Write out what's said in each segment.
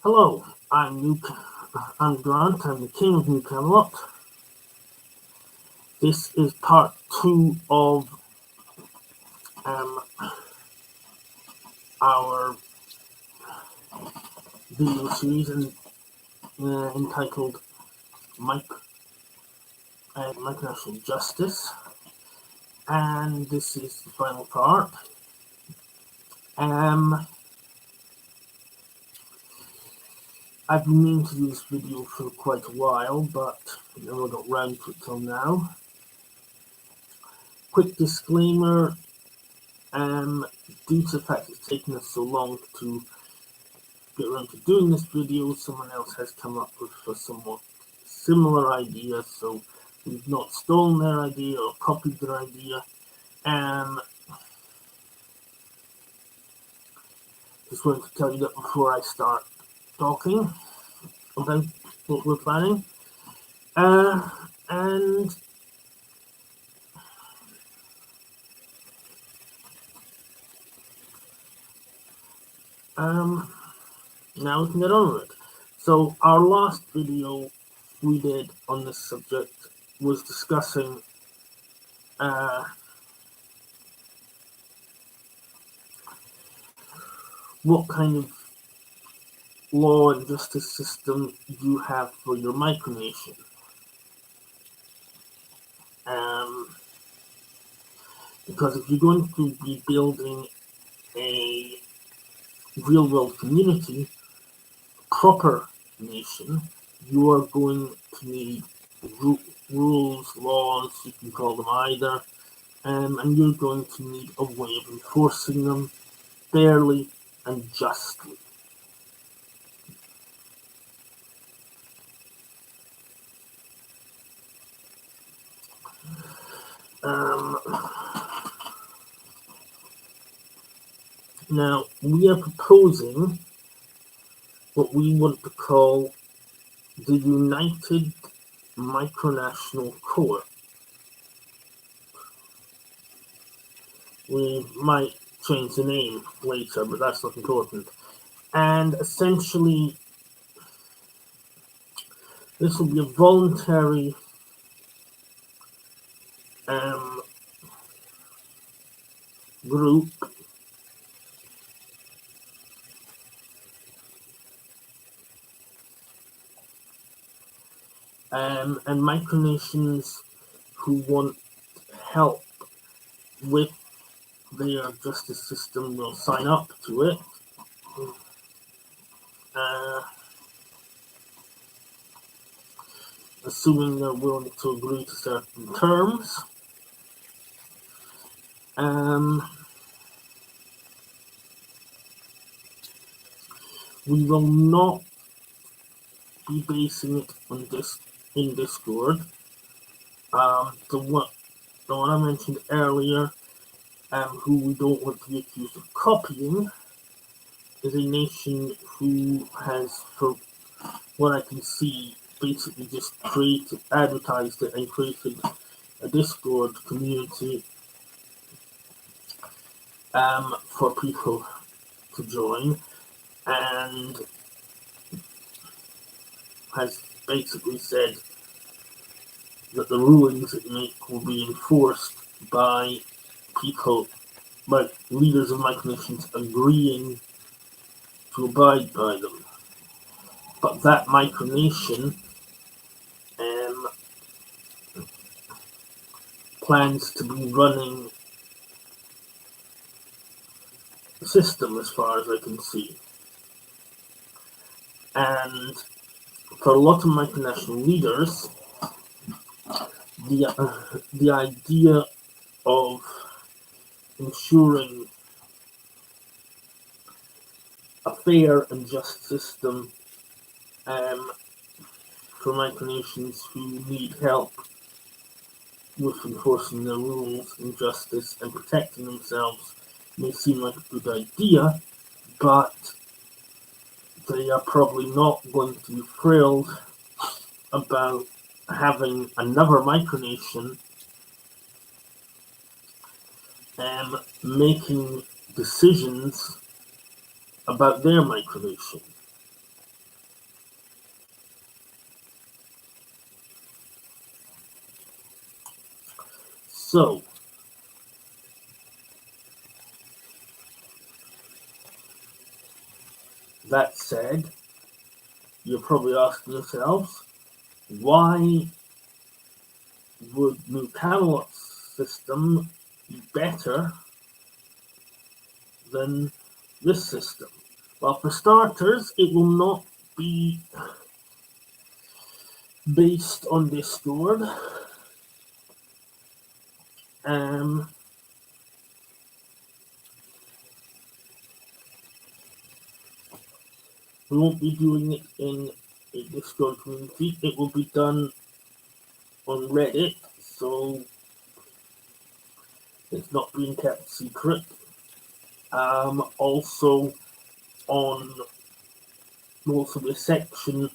Hello, I'm Grant. I'm the King of New Camelot. This is part 2 of our video series entitled Micronational Justice, and this is the final part. I've been meaning to do this video for quite a while, but I never got round to it till now. Quick disclaimer, due to the fact it's taken us so long to get around to doing this video, someone else has come up with a somewhat similar idea, so we've not stolen their idea or copied their idea. Just wanted to tell you that before I start talking about what we're planning. And now we can get on with it. So our last video we did on this subject was discussing what kind of law and justice system you have for your micronation. Because if you're going to be building a real-world community, proper nation, you are going to need rules, laws, you can call them either, and you're going to need a way of enforcing them fairly and justly. Now, we are proposing what we want to call the United Micronational Court. We might change the name later, but that's not important. And essentially, this will be a voluntary group and micronations who want help with their justice system will sign up to it. Assuming they're willing to agree to certain terms. We will not be basing it on in Discord. The one I mentioned earlier, who we don't want to be accused of copying, is a nation who has, for what I can see, basically just advertised it and created a Discord community for people to join, and has basically said that the rulings it make will be enforced by people, by leaders of micronations agreeing to abide by them. But that micronation plans to be running the system as far as I can see. And for a lot of micronational leaders, the idea of ensuring a fair and just system for micronations who need help with enforcing their rules and justice and protecting themselves may seem like a good idea, but they are probably not going to be thrilled about having another micronation making decisions about their micronation. So, that said, you're probably asking yourselves, why would New Camelot's system be better than this system? Well, for starters, it will not be based on Discord. We won't be doing it in a Discord community. It will be done on Reddit, so it's not being kept secret. Also be a section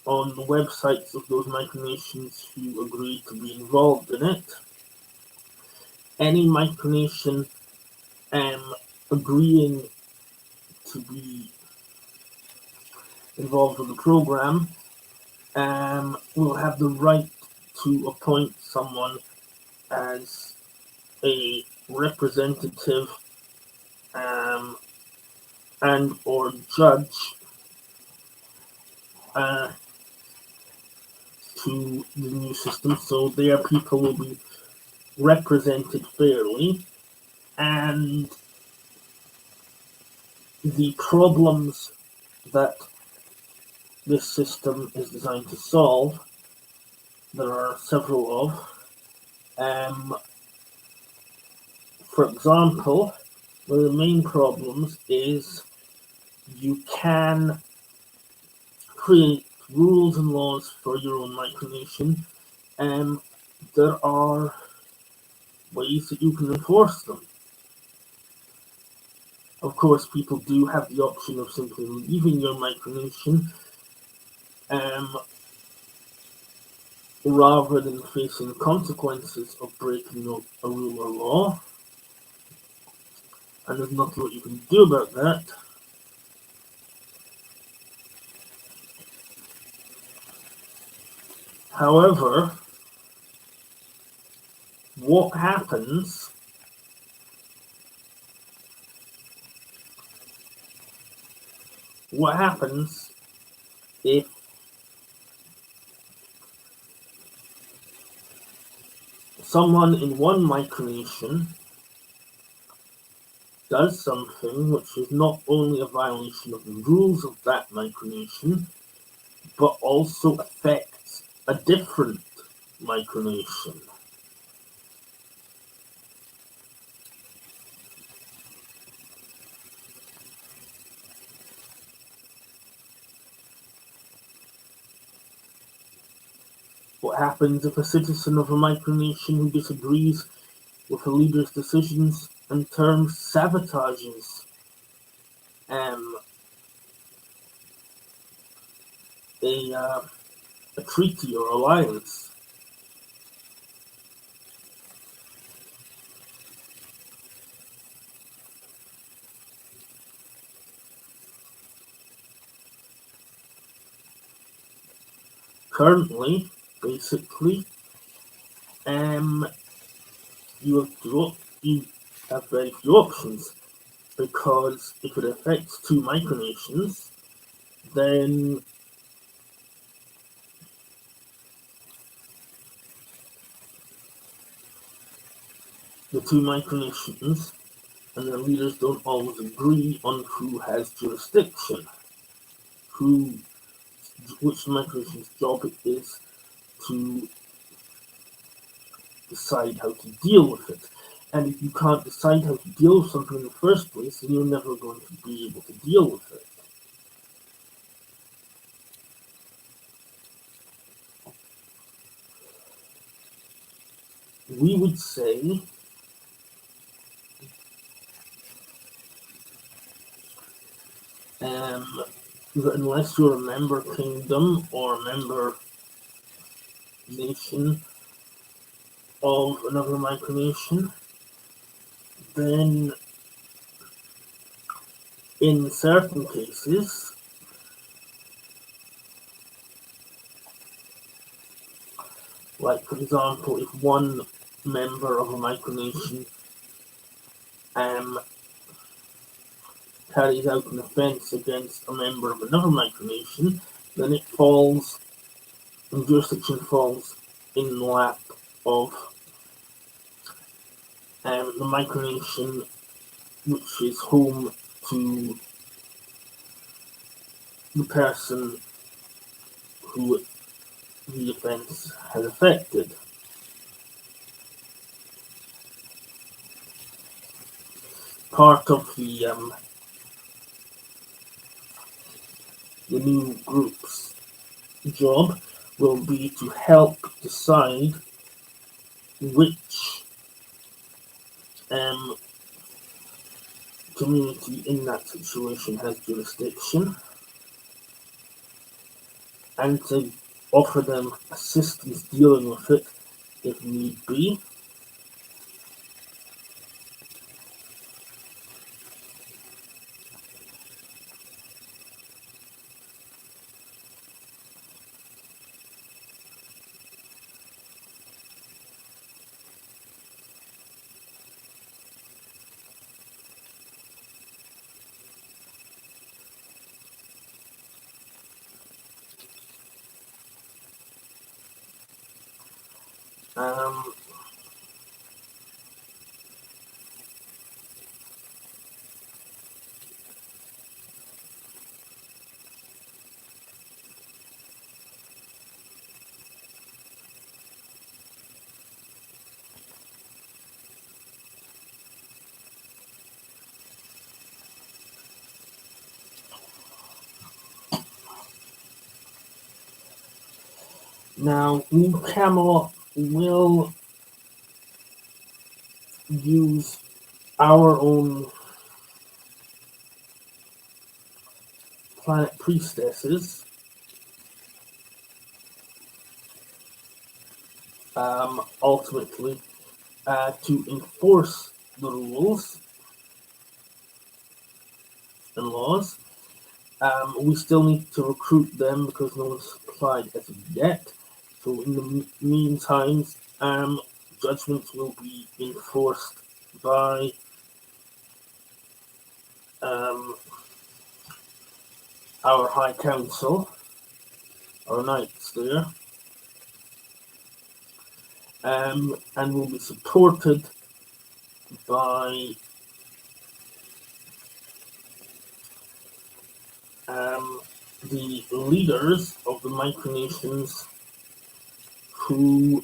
on the websites of those micronations who agreed to be involved in it. Any micronation agreeing to be involved in the program will have the right to appoint someone as a representative and or judge to the new system, so their people will be represented fairly, and the problems that this system is designed to solve, there are several of. For example, one of the main problems is you can create rules and laws for your own micronation, and there are ways that you can enforce them. Of course, people do have the option of simply leaving your micronation rather than facing consequences of breaking a rule or law, and there's nothing what you can do about that. However, what happens if someone in one micronation does something which is not only a violation of the rules of that micronation, but also affects a different micronation? What happens if a citizen of a micronation who disagrees with a leader's decisions and terms sabotages a treaty or alliance? Currently, basically, you have very few options, because if it affects two micronations, then the two micronations and their leaders don't always agree on who has jurisdiction, which micronation's job it is to decide how to deal with it. And if you can't decide how to deal with something in the first place, then you're never going to be able to deal with it. We would say that unless you're a member kingdom or a member nation of another micronation, then in certain cases, like for example, if one member of a micronation carries out an offence against a member of another micronation, then it falls, and jurisdiction falls in the lap of the micronation which is home to the person who the offence has affected. Part of the new group's job will be to help decide which community in that situation has jurisdiction, and to offer them assistance dealing with it if need be. Now, New Camelot will use our own planet priestesses ultimately to enforce the rules and laws. We still need to recruit them because no one's applied as of yet. So in the meantime, judgments will be enforced by our High Council, our knights there, and will be supported by the leaders of the micronations who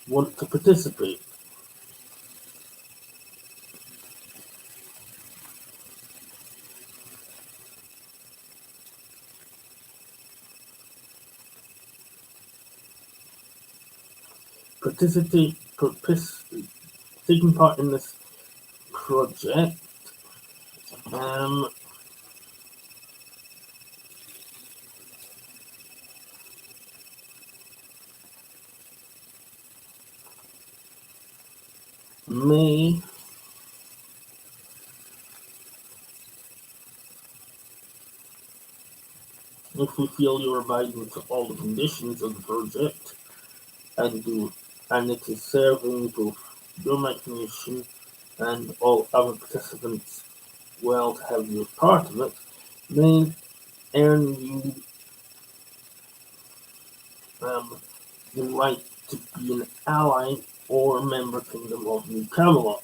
want to participate. Taking part in this project may if we feel you're abiding to all the conditions of the project and it is serving both your micronation and all other participants well to have you as part of it, may earn you the right to be an ally or member kingdom of New Camelot.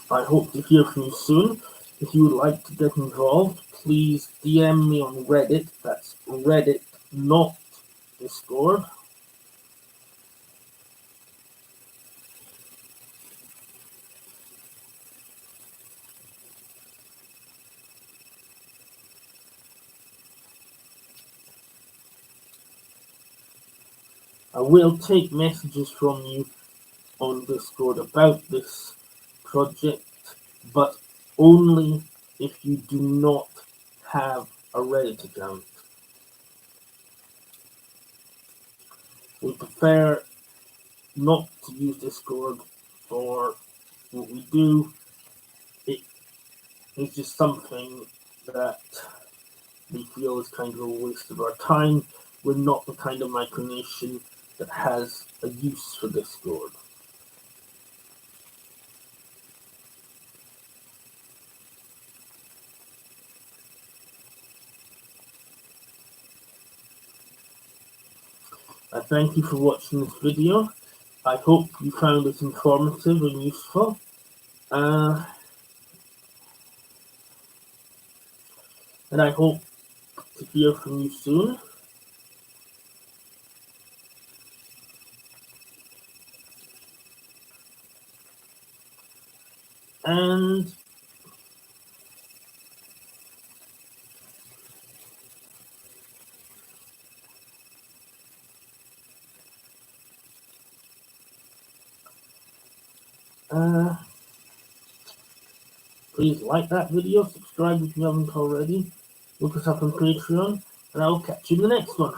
I hope to hear from you soon. If you would like to get involved, please DM me on Reddit. That's Reddit, not Discord. I will take messages from you on Discord about this project, but only if you do not have a Reddit account. We prefer not to use Discord for what we do. It is just something that we feel is kind of a waste of our time. We're not the kind of micronation that has a use for Discord. I thank you for watching this video. I hope you found it informative and useful. And I hope to hear from you soon. And please like that video, subscribe if you haven't already, look us up on Patreon, and I will catch you in the next one.